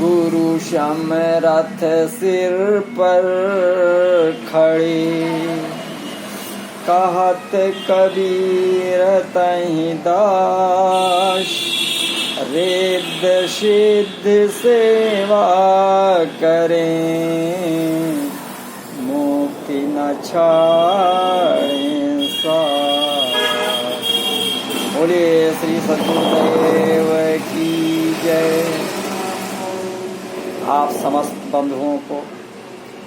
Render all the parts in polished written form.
गुरु समरथ सिर पर खड़े, कहत कबीर तहि दास, रिद्ध सिद्ध सेवा करें, मुक्ति न छाड़ें साथ। बोलिए श्री सद्गुरुदेव की जय। आप समस्त बंधुओं को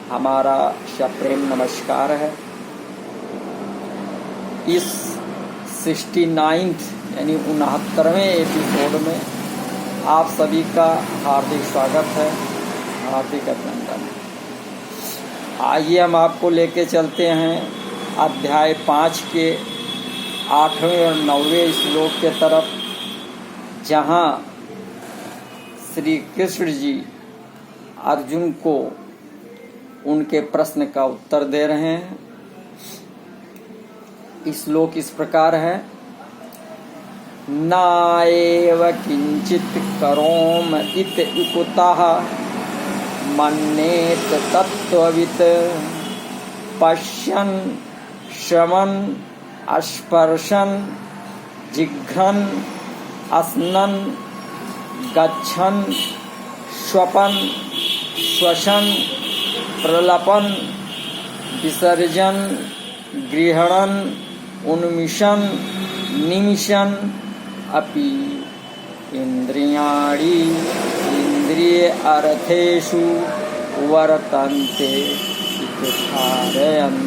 हमारा सप्रेम नमस्कार है। इस 69th यानी 69वें एपिसोड में आप सभी का हार्दिक स्वागत है, हार्दिक अभिनंदन। आइए हम आपको लेके चलते हैं अध्याय 5 के 8वें और 9वें श्लोक के तरफ, जहाँ श्री कृष्ण जी अर्जुन को उनके प्रश्न का उत्तर दे रहे हैं। श्लोक इस प्रकार है, नाएव किंचित करोम इत इकुतः मन्येत तत्त्ववित्, पश्यन् श्रवन् स्पर्शन् जिघ्रन् अस्नन् गच्छन् स्वपन् श्वसन् प्रलपन् विसर्जन् गृह्णन् उन्मिषन् निमिषन् अपि इंद्रियाणि इंद्रिय अर्थेषु वर्तन्ते इति धारयन्।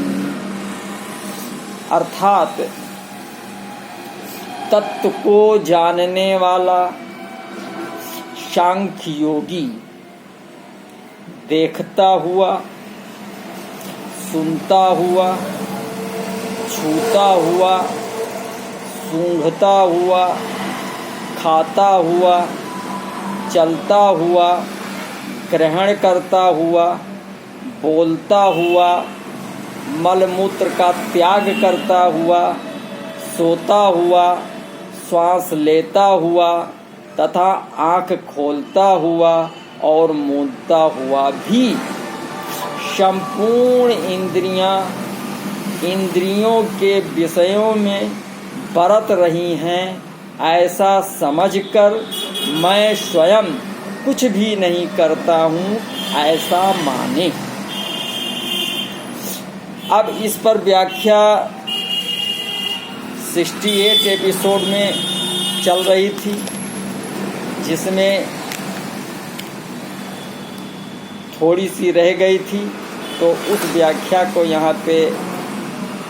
अर्थात तत्व को जानने वाला सांख्य योगी देखता हुआ, सुनता हुआ, छूता हुआ, सूंघता हुआ, खाता हुआ, चलता हुआ, ग्रहण करता हुआ, बोलता हुआ, मलमूत्र का त्याग करता हुआ, सोता हुआ, श्वास लेता हुआ तथा आँख खोलता हुआ और मूंदता हुआ भी संपूर्ण इंद्रियों के विषयों में बरत रही हैं, ऐसा समझकर मैं स्वयं कुछ भी नहीं करता हूँ, ऐसा माने। अब इस पर व्याख्या 68 एपिसोड में चल रही थी, जिसमें थोड़ी सी रह गई थी, तो उस व्याख्या को यहाँ पे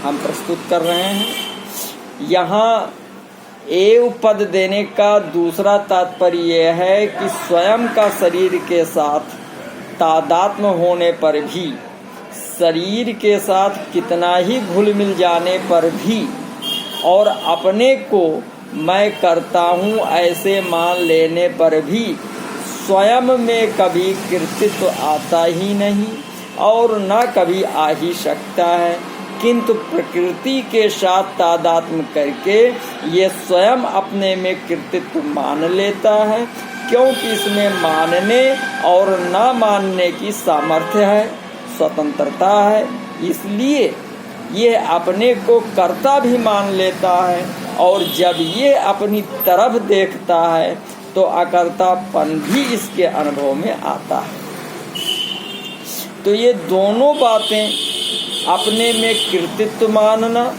हम प्रस्तुत कर रहे हैं। यहाँ एव पद देने का दूसरा तात्पर्य यह है कि स्वयं का शरीर के साथ तादात्म्य होने पर भी, शरीर के साथ कितना ही घुल मिल जाने पर भी और अपने को मैं करता हूँ ऐसे मान लेने पर भी स्वयं में कभी कृतित्व आता ही नहीं और न कभी आ ही सकता है, किंतु प्रकृति के साथ तादात्म्य करके ये स्वयं अपने में कृतित्व मान लेता है, क्योंकि इसमें मानने और न मानने की सामर्थ्य है, स्वतंत्रता है। इसलिए ये अपने को कर्ता भी मान लेता है और जब ये अपनी तरफ देखता है तो अकर्तापन भी इसके अनुभव में आता है। तो ये दोनों बातें, अपने में कृतित्व मानना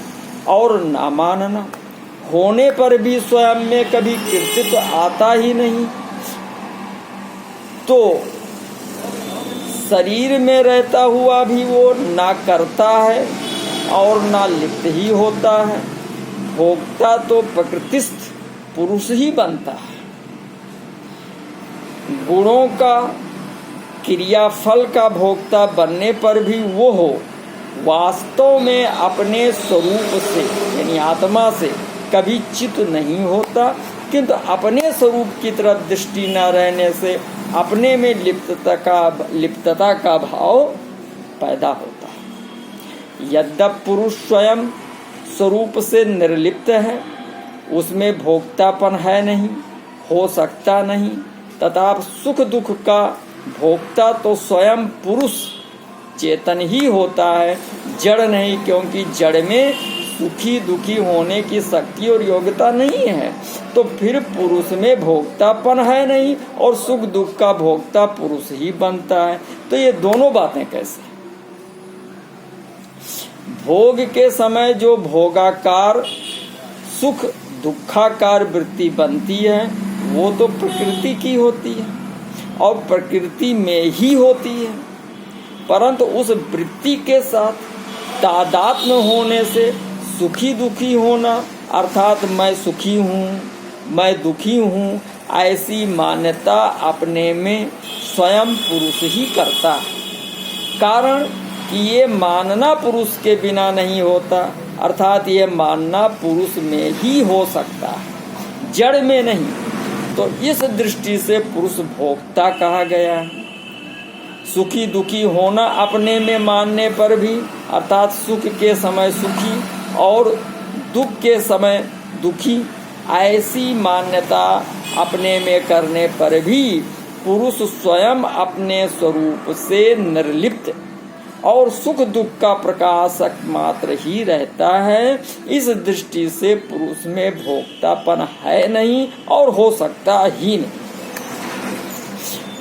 और ना मानना, होने पर भी स्वयं में कभी कृतित्व आता ही नहीं, तो शरीर में रहता हुआ भी वो ना करता है और ना लिप्त ही होता है। भोक्ता तो प्रकृतिस्थ पुरुष ही बनता है। गुणों का क्रियाफल का भोक्ता बनने पर भी वो हो वास्तव में अपने स्वरूप से यानी आत्मा से कभी चित नहीं होता, किंतु अपने स्वरूप की तरफ दृष्टि न रहने से अपने में लिप्तता का भाव पैदा होता है। यद्यपि पुरुष स्वयं स्वरूप से निर्लिप्त है, उसमें भोक्तापन है नहीं, हो सकता नहीं, तथा सुख दुख का भोक्ता तो स्वयं पुरुष चेतन ही होता है, जड़ नहीं, क्योंकि जड़ में सुखी दुखी होने की शक्ति और योग्यता नहीं है। तो फिर पुरुष में भोक्तापन है नहीं और सुख दुख का भोक्ता पुरुष ही बनता है। तो ये दोनों बातें कैसे? भोग के समय जो भोगाकार सुख दुखाकार वृत्ति बनती है वो तो प्रकृति की होती है और प्रकृति में ही होती है, परंतु उस वृत्ति के साथ तादात्म्य होने से सुखी दुखी होना, अर्थात मैं सुखी हूँ, मैं दुखी हूँ, ऐसी मान्यता अपने में स्वयं पुरुष ही करता है। कारण कि ये मानना पुरुष के बिना नहीं होता, अर्थात ये मानना पुरुष में ही हो सकता है, जड़ में नहीं। तो इस दृष्टि से पुरुष भोक्ता कहा गया है। सुखी दुखी होना अपने में मानने पर भी, अर्थात सुख के समय सुखी और दुख के समय दुखी, ऐसी मान्यता अपने में करने पर भी पुरुष स्वयं अपने स्वरूप से निर्लिप्त और सुख दुख का प्रकाशक मात्र ही रहता है। इस दृष्टि से पुरुष में भोक्तापन है नहीं और हो सकता ही नहीं।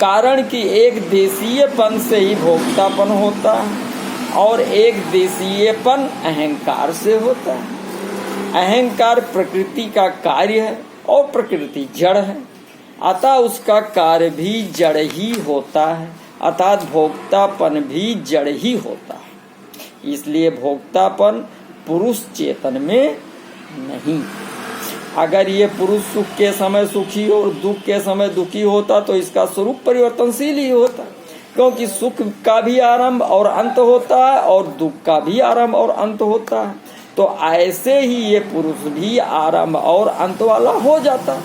कारण कि एक देशीयपन से ही भोक्तापन होता है और एक देशीयपन अहंकार से होता है। अहंकार प्रकृति का कार्य है और प्रकृति जड़ है, अतः उसका कार्य भी जड़ ही होता है, अर्थात भोक्तापन भी जड़ ही होता है। इसलिए भोक्तापन पुरुष चेतन में नहीं। अगर ये पुरुष सुख के समय सुखी और दुख के समय दुखी होता तो इसका स्वरूप परिवर्तनशील ही होता, क्योंकि सुख का भी आरंभ और अंत होता है और दुख का भी आरंभ और अंत होता है। तो ऐसे ही ये पुरुष भी आरंभ और अंत वाला हो जाता,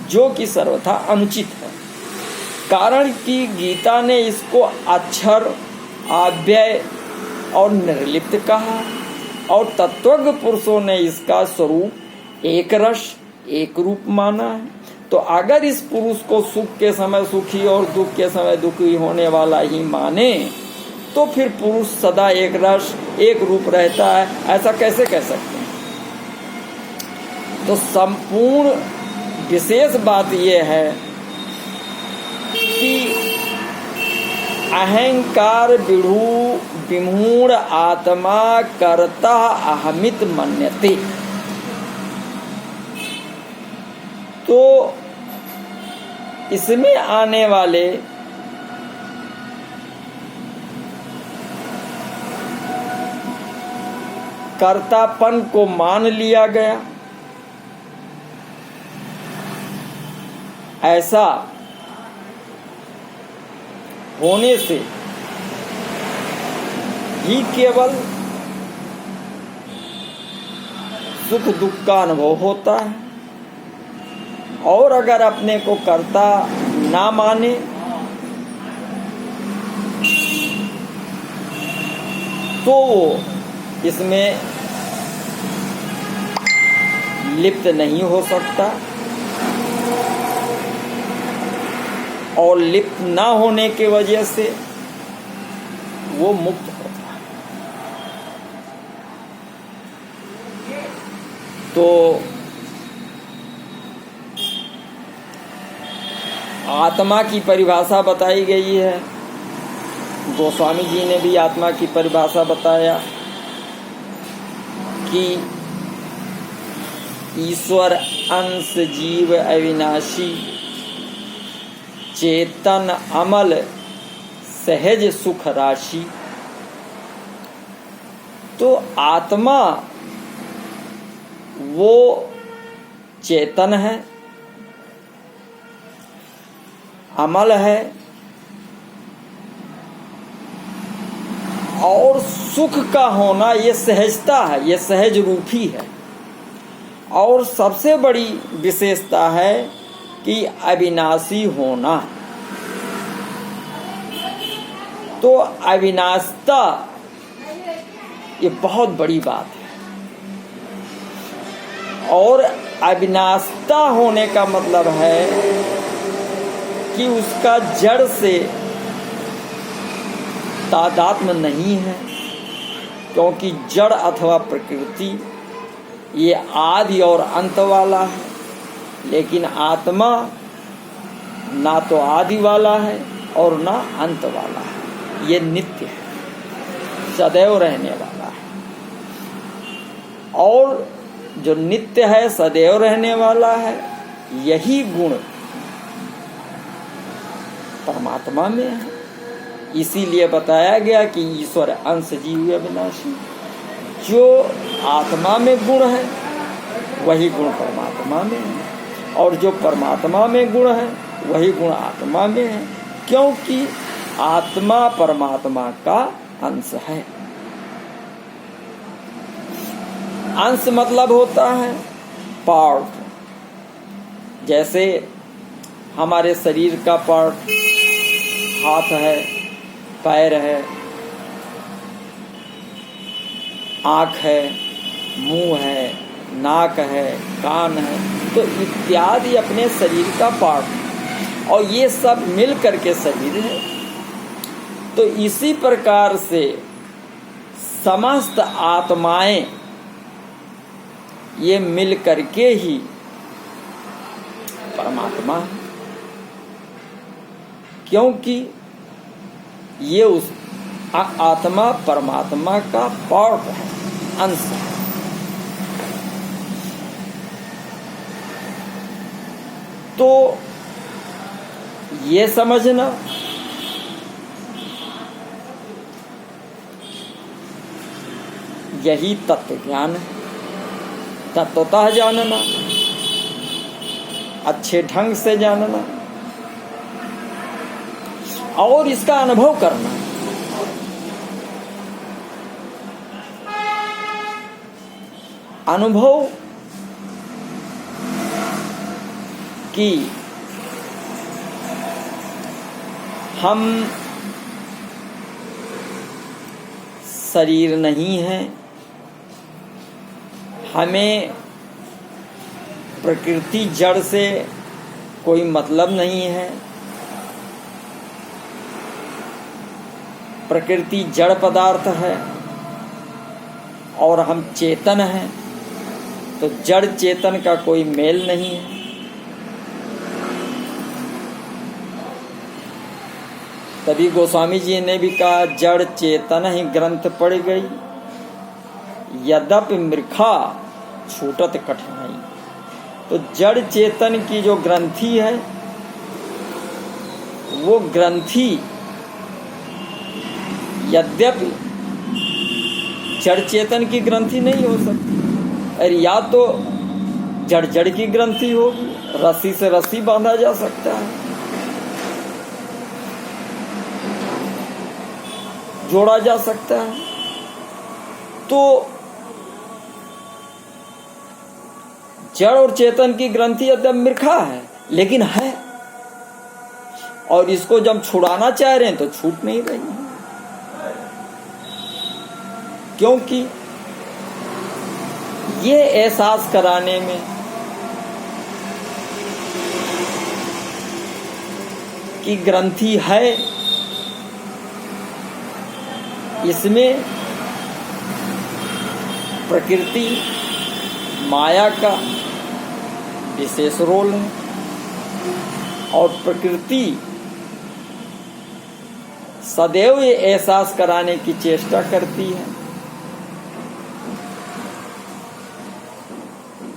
जो कि सर्वथा अनुचित है। कारण कि गीता ने इसको अक्षर, अव्यय और निर्लिप्त कहा और तत्वज्ञ पुरुषों ने इसका स्वरूप एक रस एक रूप माना है। तो अगर इस पुरुष को सुख के समय सुखी और दुख के समय दुखी होने वाला ही माने तो फिर पुरुष सदा एक रस एक रूप रहता है, ऐसा कैसे कह सकते हैं? तो संपूर्ण विशेष बात यह है कि अहंकार विमूढ़ आत्मा कर्ता अहमित मन्यते। तो इसमें आने वाले कर्तापन को मान लिया गया, ऐसा होने से ही केवल सुख दुख का अनुभव होता है। और अगर अपने को कर्ता ना माने तो वो इसमें लिप्त नहीं हो सकता और लिप्त ना होने की वजह से वो मुक्त होता है। तो आत्मा की परिभाषा बताई गई है। गोस्वामी जी ने भी आत्मा की परिभाषा बताया कि ईश्वर अंश जीव अविनाशी चेतन अमल सहज सुख राशि। तो आत्मा वो चेतन है, अमल है और सुख का होना ये सहजता है, ये सहज रूप ही है। और सबसे बड़ी विशेषता है कि अविनाशी होना। तो अविनाशिता ये बहुत बड़ी बात है। और अविनाशिता होने का मतलब है कि उसका जड़ से तादात्म्य नहीं है, क्योंकि जड़ अथवा प्रकृति ये आदि और अंत वाला है, लेकिन आत्मा ना तो आदि वाला है और ना अंत वाला है। ये नित्य है, सदैव रहने वाला है। और जो नित्य है, सदैव रहने वाला है, यही गुण परमात्मा में है। इसीलिए बताया गया कि ईश्वर अंश जीव अविनाशी। जो आत्मा में गुण है वही गुण परमात्मा में है, और जो परमात्मा में गुण है वही गुण आत्मा में है, क्योंकि आत्मा परमात्मा का अंश है। अंश मतलब होता है पार्ट। जैसे हमारे शरीर का पार्ट हाथ है, पैर है, आँख है, मुंह है, नाक है, कान है, तो इत्यादि अपने शरीर का पार्ट, और ये सब मिल करके शरीर है। तो इसी प्रकार से समस्त आत्माएं ये मिल करके ही परमात्मा है, क्योंकि ये उस आत्मा परमात्मा का पार्ट है, अंश है। तो ये समझना यही तत्व ज्ञान है। तत्वतः जानना, अच्छे ढंग से जानना और इसका अनुभव करना। अनुभव कि हम शरीर नहीं हैं, हमें प्रकृति जड़ से कोई मतलब नहीं है, प्रकृति जड़ पदार्थ है और हम चेतन हैं, तो जड़ चेतन का कोई मेल नहीं है। तभी गोस्वामी जी ने भी कहा, जड़ चेतन ही ग्रंथ पड़ गई, यद्यपि मृखा छूटत कठिनाई। तो जड़ चेतन की जो ग्रंथि है, वो ग्रंथि यद्यपि जड़ चेतन की ग्रंथि नहीं हो सकती। अरे या तो जड़ जड़ की ग्रंथि होगी, रस्सी से रस्सी बांधा जा सकता है, जोड़ा जा सकता है। तो जड़ और चेतन की ग्रंथि एकदम मृखा है, लेकिन है, और इसको जब छुड़ाना चाह रहे हैं तो छूट नहीं रही है, क्योंकि ये एहसास कराने में कि ग्रंथि है, इसमें प्रकृति माया का विशेष रोल है, और प्रकृति सदैव ये एहसास कराने की चेष्टा करती है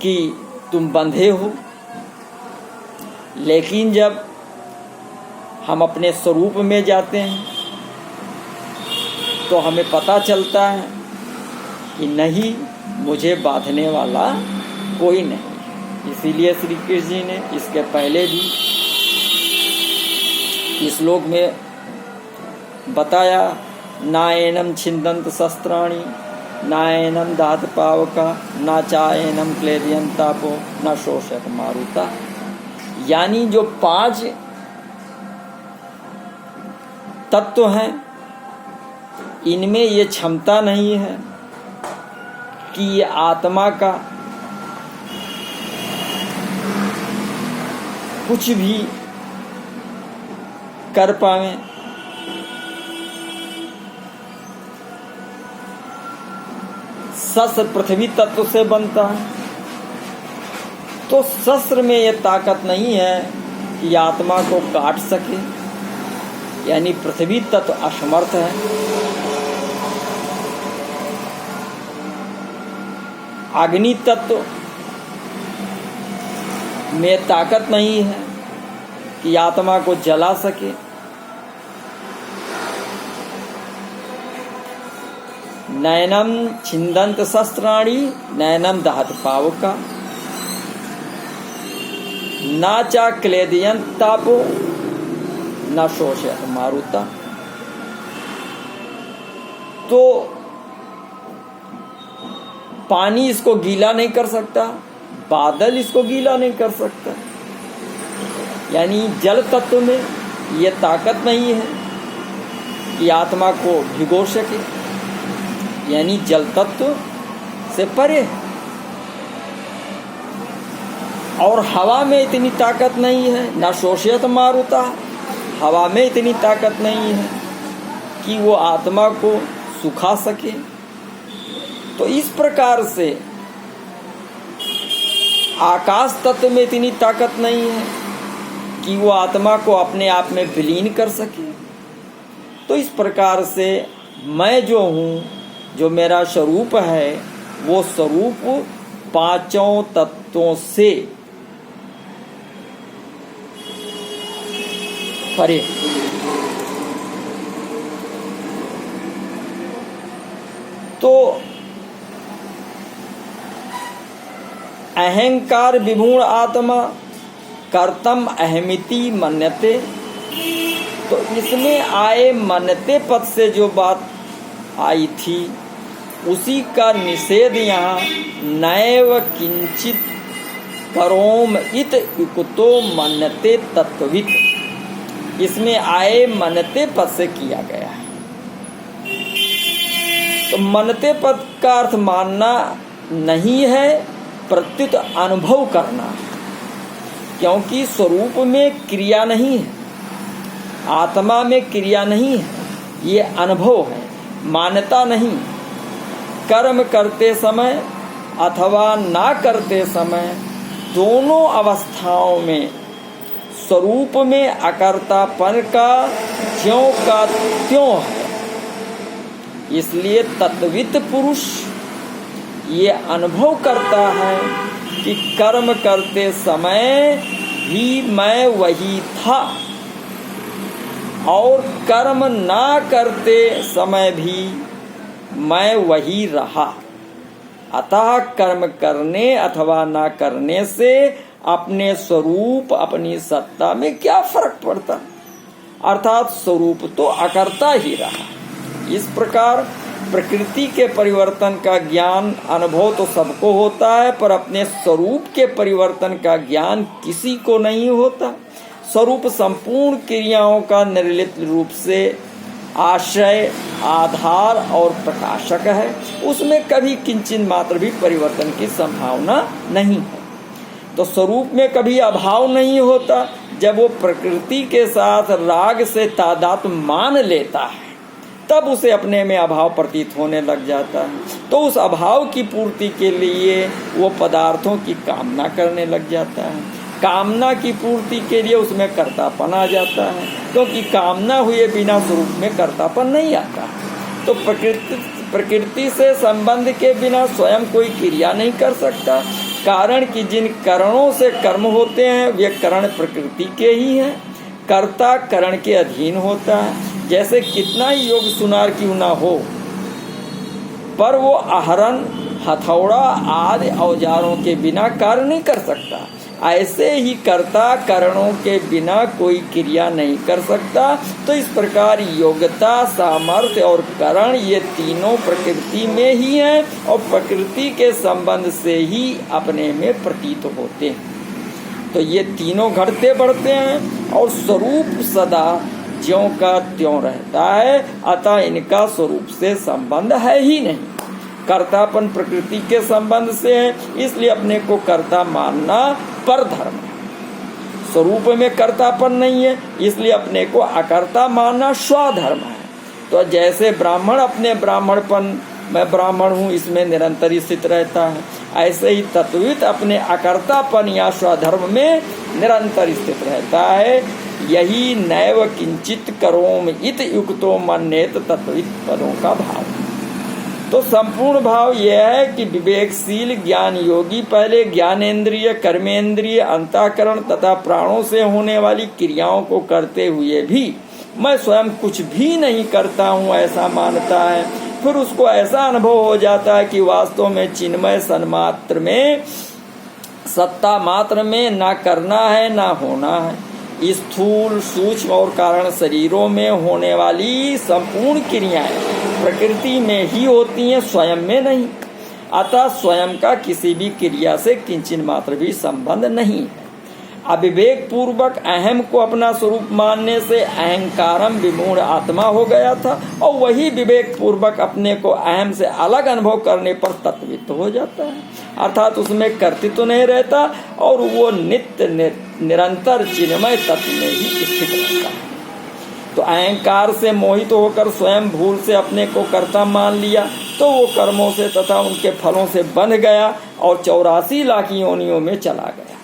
कि तुम बंधे हो। लेकिन जब हम अपने स्वरूप में जाते हैं तो हमें पता चलता है कि नहीं, मुझे बांधने वाला कोई नहीं। इसीलिए श्री कृष्ण जी ने इसके पहले भी इस श्लोक में बताया, नायनम छिन्दन्त शस्त्राणि, नायनम दात पावका, ना चायनम क्लेदयन तापो, न शोषक मारुता। यानी जो 5 तत्व हैं, इनमें ये क्षमता नहीं है कि ये आत्मा का कुछ भी कर पावें। शस्त्र पृथ्वी तत्व से बनता है, तो शस्त्र में यह ताकत नहीं है कि आत्मा को काट सके, यानी पृथ्वी तत्व असमर्थ है। अग्नि तत्व में ताकत नहीं है कि आत्मा को जला सके। नैनम छिंदंत शस्त्राणि नैनम दहत पावका ना चा क्लेदयंत तापो न शोषयत मारुता। तो पानी इसको गीला नहीं कर सकता, बादल इसको गीला नहीं कर सकता, यानी जल तत्व में ये ताकत नहीं है कि आत्मा को भिगो सके, यानी जल तत्व से परे। और हवा में इतनी ताकत नहीं है, न शोषयत मारुता, हवा में इतनी ताकत नहीं है कि वो आत्मा को सुखा सके। तो इस प्रकार से आकाश तत्व में इतनी ताकत नहीं है कि वो आत्मा को अपने आप में विलीन कर सके। तो इस प्रकार से मैं जो हूँ, जो मेरा स्वरूप है, वो स्वरूप पांचों तत्वों से परे। तो अहंकार विभूण आत्मा कर्तम अहमिति मन्यते, तो इसमें आए मन्यते पद से जो बात आई थी उसी का निषेध यहाँ नैव किंचित करोम इत युक्तो मन्यते तत्ववित्, इसमें आए मन्यते पद से किया गया है। तो मन्यते पद का अर्थ मानना नहीं है, प्रत्युत अनुभव करना है, क्योंकि स्वरूप में क्रिया नहीं है, आत्मा में क्रिया नहीं है, ये अनुभव है, मान्यता नहीं। कर्म करते समय अथवा ना करते समय दोनों अवस्थाओं में स्वरूप में अकर्तापन का ज्यों का त्यों है। इसलिए तत्वित पुरुष ये अनुभव करता है कि कर्म करते समय भी मैं वही था और कर्म ना करते समय भी मैं वही रहा। अतः कर्म करने अथवा ना करने से अपने स्वरूप, अपनी सत्ता में क्या फर्क पड़ता, अर्थात स्वरूप तो अकर्ता ही रहा। इस प्रकार प्रकृति के परिवर्तन का ज्ञान, अनुभव तो सबको होता है, पर अपने स्वरूप के परिवर्तन का ज्ञान किसी को नहीं होता। स्वरूप संपूर्ण क्रियाओं का निर्लिप्त रूप से आश्रय, आधार और प्रकाशक है, उसमें कभी किंचित मात्र भी परिवर्तन की संभावना नहीं है। तो स्वरूप में कभी अभाव नहीं होता। जब वो प्रकृति के साथ राग से तादात्म्य मान लेता है तब उसे अपने में अभाव प्रतीत होने लग जाता है। तो उस अभाव की पूर्ति के लिए वो पदार्थों की कामना करने लग जाता है। कामना की पूर्ति के लिए उसमें कर्तापन आ जाता है, क्योंकि कामना हुए बिना स्वरूप में कर्तापन नहीं आता। तो प्रकृति से संबंध के बिना स्वयं कोई क्रिया नहीं कर सकता, कारण कि जिन करणों से कर्म होते हैं वे करण प्रकृति के ही हैं। कर्ता करण के अधीन होता है। जैसे कितना ही योग सुनार क्यों ना हो, पर वो आहरण, हथौड़ा आदि औजारों के बिना कार्य नहीं कर सकता। ऐसे ही कर्ता करणों के बिना कोई क्रिया नहीं कर सकता। तो इस प्रकार योग्यता, सामर्थ्य और करण ये तीनों प्रकृति में ही हैं और प्रकृति के संबंध से ही अपने में प्रतीत होते हैं। तो ये तीनों घटते बढ़ते हैं और स्वरूप सदा ज्यों का त्यों रहता है, अतः इनका स्वरूप से संबंध है ही नहीं। कर्तापन प्रकृति के संबंध से है, इसलिए अपने को कर्ता मानना पर धर्म है। स्वरूप में कर्तापन नहीं है, इसलिए अपने को अकर्ता मानना स्वधर्म है। तो जैसे ब्राह्मण अपने ब्राह्मणपन, मैं ब्राह्मण हूँ, इसमें निरंतर स्थित रहता है, ऐसे ही तत्वित अपने अकर्तापन या स्वधर्म में निरंतर स्थित रहता है। यही नैव किंचित करोम इत युक्तो मन्येत तत्वित पदों का भाव। तो संपूर्ण भाव यह है कि विवेकशील ज्ञान योगी पहले ज्ञानेन्द्रिय, कर्मेंद्रिय, अंतःकरण तथा प्राणों से होने वाली क्रियाओं को करते हुए भी मैं स्वयं कुछ भी नहीं करता हूँ ऐसा मानता है। फिर उसको ऐसा अनुभव हो जाता है कि वास्तव में चिन्मय सन्मात्र में, सत्ता मात्र में ना करना है ना होना है। स्थूल, सूक्ष्म और कारण शरीरों में होने वाली संपूर्ण क्रियाएं प्रकृति में ही होती हैं, स्वयं में नहीं। अतः स्वयं का किसी भी क्रिया से किंचित मात्र भी संबंध नहीं है। अविवेक पूर्वक अहम को अपना स्वरूप मानने से अहंकारम विमूढ़ आत्मा हो गया था, और वही विवेक पूर्वक अपने को अहम से अलग अनुभव करने पर तत्वित हो जाता है, अर्थात उसमें कर्तृत्व नहीं रहता और वो नित्य निरंतर चिन्मय तत्व में ही स्थित रहता है। तो अहंकार से मोहित होकर स्वयं भूल से अपने को कर्ता मान लिया तो वो कर्मों से तथा उनके फलों से बंध गया और 84 लाख योनियों में चला गया।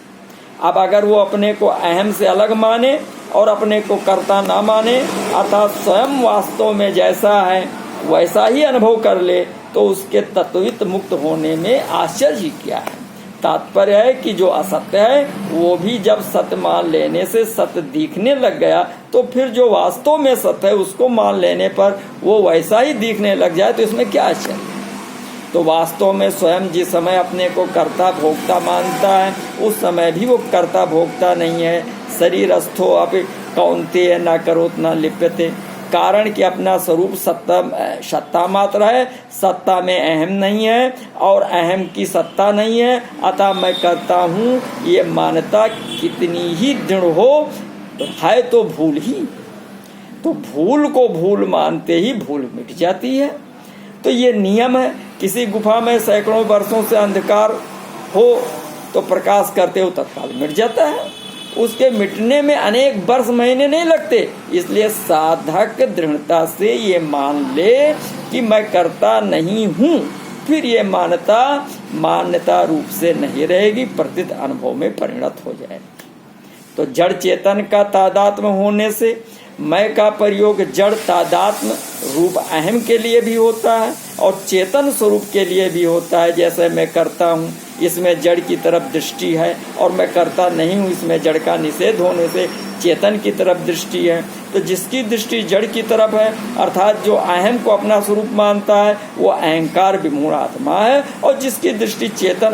अब अगर वो अपने को अहम से अलग माने और अपने को कर्ता ना माने, अर्थात स्वयं वास्तव में जैसा है वैसा ही अनुभव कर ले, तो उसके तत्वित मुक्त होने में आश्चर्य ही क्या है। तात्पर्य है कि जो असत्य है वो भी जब सत्य मान लेने से सत्य दिखने लग गया, तो फिर जो वास्तव में सत्य है उसको मान लेने पर वो वैसा ही दिखने लग जाए, तो इसमें क्या आश्चर्य है। तो वास्तव में स्वयं जिस समय अपने को कर्ता भोक्ता मानता है, उस समय भी वो कर्ता भोक्ता नहीं है। शरीरस्थो अपि कौन्तेय न करोत न लिप्यते, कारण कि अपना स्वरूप सत्ता मात्र है, सत्ता में अहम नहीं है और अहम की सत्ता नहीं है। अतः मैं करता हूँ ये मान्यता कितनी ही दृढ़ हो है तो भूल ही, तो भूल को भूल मानते ही भूल मिट जाती है। तो ये नियम है। किसी गुफा में सैकड़ों वर्षों से अंधकार हो तो प्रकाश करते हो तत्काल मिट जाता है, उसके मिटने में अनेक वर्ष महीने नहीं लगते। इसलिए साधक दृढ़ता से ये मान ले कि मैं करता नहीं हूँ, फिर ये मान्यता रूप से नहीं रहेगी, प्रतीत अनुभव में परिणत हो जाएगी। तो जड़ चेतन का तादात्म्य होने से मैं का प्रयोग जड़ तादात्म्य रूप अहम के लिए भी होता है और चेतन स्वरूप के लिए भी होता है। जैसे मैं करता हूँ, इसमें जड़ की तरफ दृष्टि है, और मैं करता नहीं हूँ, इसमें जड़ का निषेध होने से चेतन की तरफ दृष्टि है। तो जिसकी दृष्टि जड़ की तरफ है, अर्थात जो अहम को अपना स्वरूप मानता है, वो अहंकार विमूढ़ आत्मा है, और जिसकी दृष्टि चेतन